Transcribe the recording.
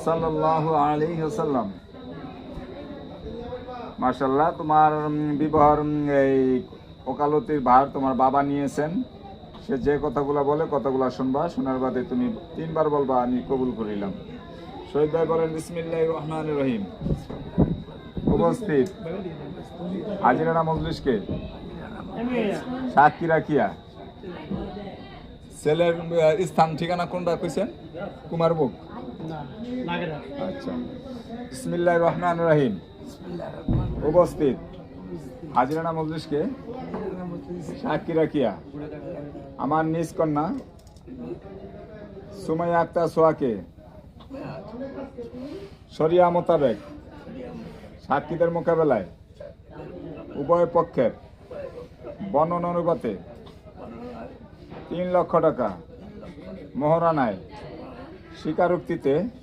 সাল্লাল্লাহু আলাইহি ওয়াসাল্লাম। মাশাআল্লাহ, তোমার বিবাহর এই ওকালতির ভার তোমার বাবা নিয়েছেন। সে যে কথাগুলো বলে কথাগুলো শুনবা, শোনার বাদে তুমি 3 বার বলবা আমি কবুল করিলাম। শহীদ ভাই বলেন বিসমিল্লাহির রহমানির রহিম। উপস্থিত হাজিরানা মজলিসকে সাক্ষী রাখিয়া ছেলের স্থান ঠিকানা কোনটা কইছেন? কুমারবুক। আচ্ছা, বিসমিল্লাহির রহমানির রহিম। উপস্থিত হাজিরানা মজলিসকে সাক্ষী রাখিয়া আমার নিজ কন্যা সুমাইয়া আক্তার সোহাকে শরিয়া মোতাবেক সাক্ষীদের মোকাবেলায় উভয় পক্ষের বর্ণনা অনুপাতে 3 লক্ষ টাকা মোহরানায় স্বীকারোক্তিতে